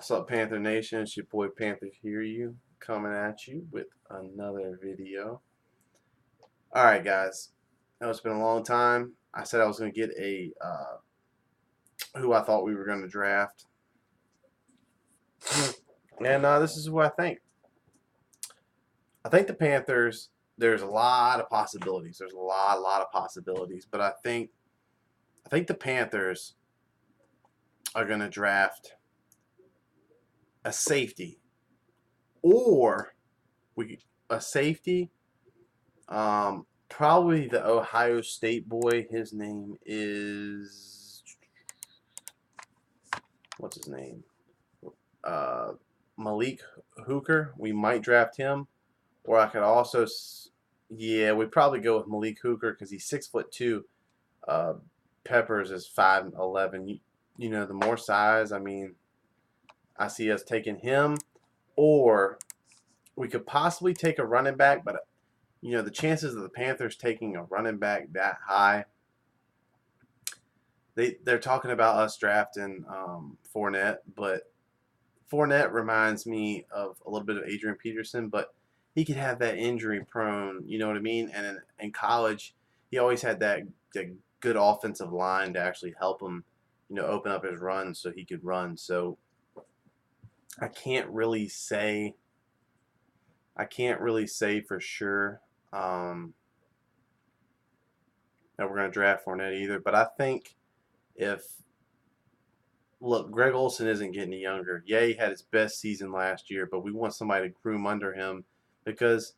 What's up, Panther Nation? It's your boy Panther Hear You coming at you with another video. Alright, guys. I know it's been a long time. I said I was going to get a who I thought we were going to draft. And this is who I think. I think the Panthers, there's a lot of possibilities. There's a lot of possibilities. But I think the Panthers are going to draft a safety or a safety. Probably the Ohio State boy. His name is, what's his name? Malik Hooker. We might draft him, or I could also, yeah, we'd probably go with Malik Hooker because he's 6'2". Peppers is 5'11". You know, the more size. I mean, I see us taking him, or we could possibly take a running back, but you know, the chances of the Panthers taking a running back that high, they're talking about us drafting Fournette, but Fournette reminds me of a little bit of Adrian Peterson, but he could have that injury prone, you know what I mean? And in college, he always had that good offensive line to actually help him, you know, open up his run so he could run. So I can't really say for sure that we're going to draft Fournette either. But I think look, Greg Olsen isn't getting younger. Yeah, he had his best season last year, but we want somebody to groom under him because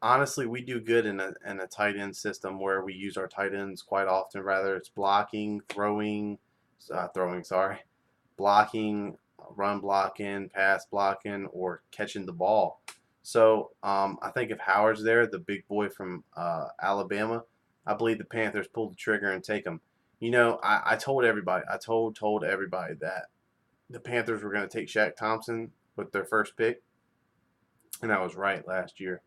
honestly, we do good in a tight end system where we use our tight ends quite often. Rather, it's blocking, blocking, run blocking, pass blocking, or catching the ball. So I think if Howard's there, the big boy from Alabama, I believe the Panthers pull the trigger and take him. You know, I told everybody, told everybody that the Panthers were going to take Shaq Thompson with their first pick, and I was right last year.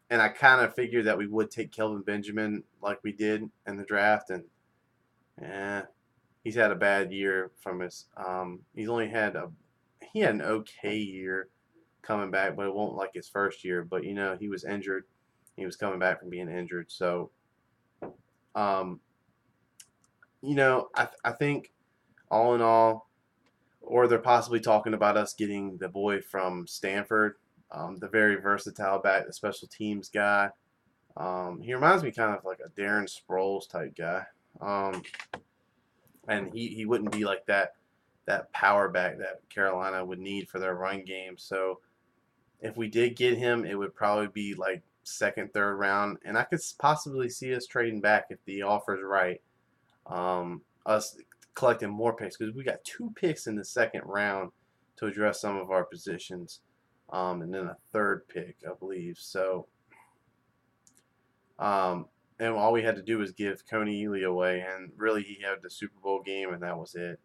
And I kind of figured that we would take Kelvin Benjamin like we did in the draft, and he's had a bad year from his. He's only had he had an okay year coming back, but it won't like his first year. But you know, he was injured. He was coming back from being injured, so you know, I think all in all, or they're possibly talking about us getting the boy from Stanford, the very versatile back, the special teams guy. He reminds me kind of like a Darren Sproles type guy. And he wouldn't be like that power back that Carolina would need for their run game. So if we did get him, it would probably be like second, third round, and I could possibly see us trading back if the offer's right. Us collecting more picks because we got 2 picks in the second round to address some of our positions, and then a third pick, I believe. So, and all we had to do was give Coney Ely away, and really he had the Super Bowl game, and that was it.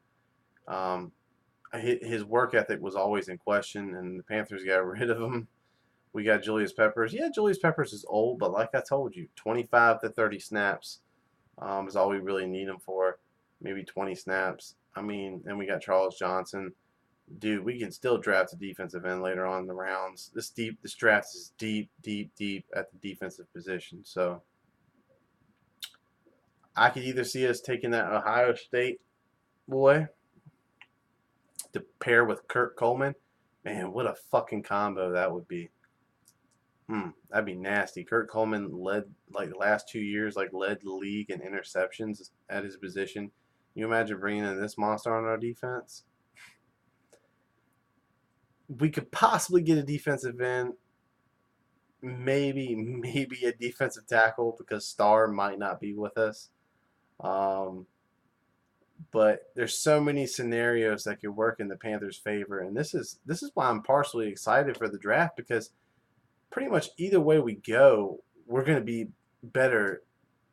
His work ethic was always in question, and the Panthers got rid of him. We got Julius Peppers. Yeah, Julius Peppers is old, but like I told you, 25 to 30 snaps is all we really need him for. Maybe 20 snaps. I mean, and we got Charles Johnson. Dude, we can still draft a defensive end later on in the rounds. This draft is deep at the defensive position. So I could either see us taking that Ohio State boy to pair with Kurt Coleman. Man, what a fucking combo that would be. That'd be nasty. Kurt Coleman led, like, the last 2 years, led the league in interceptions at his position. You imagine bringing in this monster on our defense? We could possibly get a defensive end, maybe a defensive tackle because Starr might not be with us. But there's so many scenarios that could work in the Panthers' favor, and this is why I'm partially excited for the draft because pretty much either way we go, we're going to be better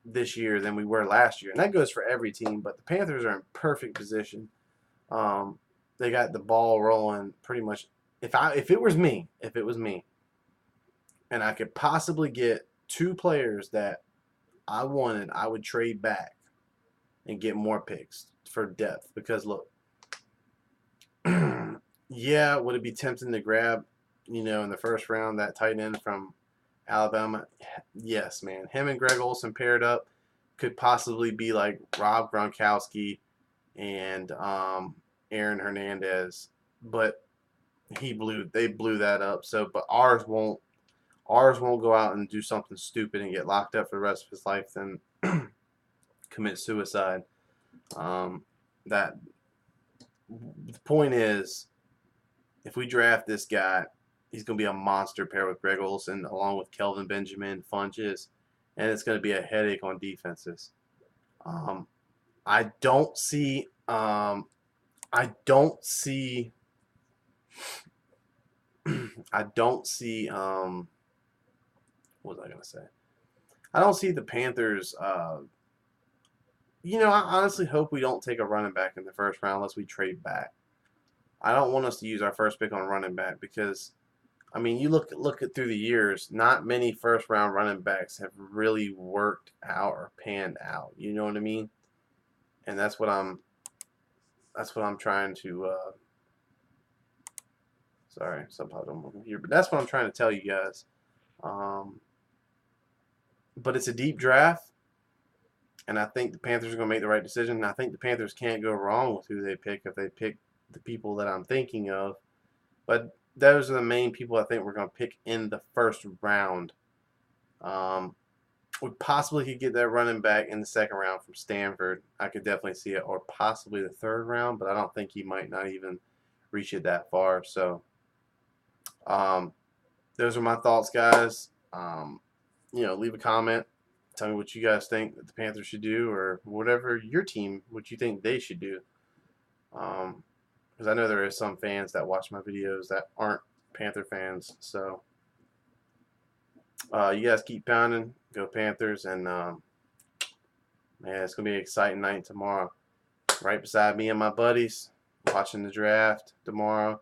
this year than we were last year, and that goes for every team. But the Panthers are in perfect position. They got the ball rolling pretty much. If it was me, and I could possibly get 2 players that I wanted, I would trade back. and get more picks for depth. Because look, yeah, would it be tempting to grab, in the first round that tight end from Alabama? Yes, man. Him and Greg Olsen paired up could possibly be like Rob Gronkowski and Aaron Hernandez, but they blew that up. So, but ours won't go out and do something stupid and get locked up for the rest of his life, then commit suicide. That the point is, if we draft this guy, he's going to be a monster pair with Greg Olsen along with Kelvin Benjamin, Funches, and it's going to be a headache on defenses. I don't see. I don't see. I don't see. What was I going to say? I don't see the Panthers. I honestly hope we don't take a running back in the first round unless we trade back. I don't want us to use our first pick on running back because, I mean, you look at through the years, not many first round running backs have really worked out or panned out. You know what I mean? And that's what I'm trying to. Sorry, sometimes I'm over here, but that's what I'm trying to tell you guys. But it's a deep draft, and I think the Panthers are going to make the right decision. And I think the Panthers can't go wrong with who they pick if they pick the people that I'm thinking of. But those are the main people I think we're going to pick in the first round. We possibly could get that running back in the second round from Stanford. I could definitely see it, or possibly the third round, but I don't think he might not even reach it that far. So, those are my thoughts, guys. Leave a comment. Tell me what you guys think that the Panthers should do, or whatever your team, what you think they should do. Because I know there is some fans that watch my videos that aren't Panther fans. So, you guys keep pounding. Go Panthers. And, man, it's going to be an exciting night tomorrow. Right beside me and my buddies watching the draft tomorrow.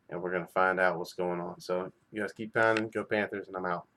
And we're going to find out what's going on. So, you guys keep pounding. Go Panthers. And I'm out.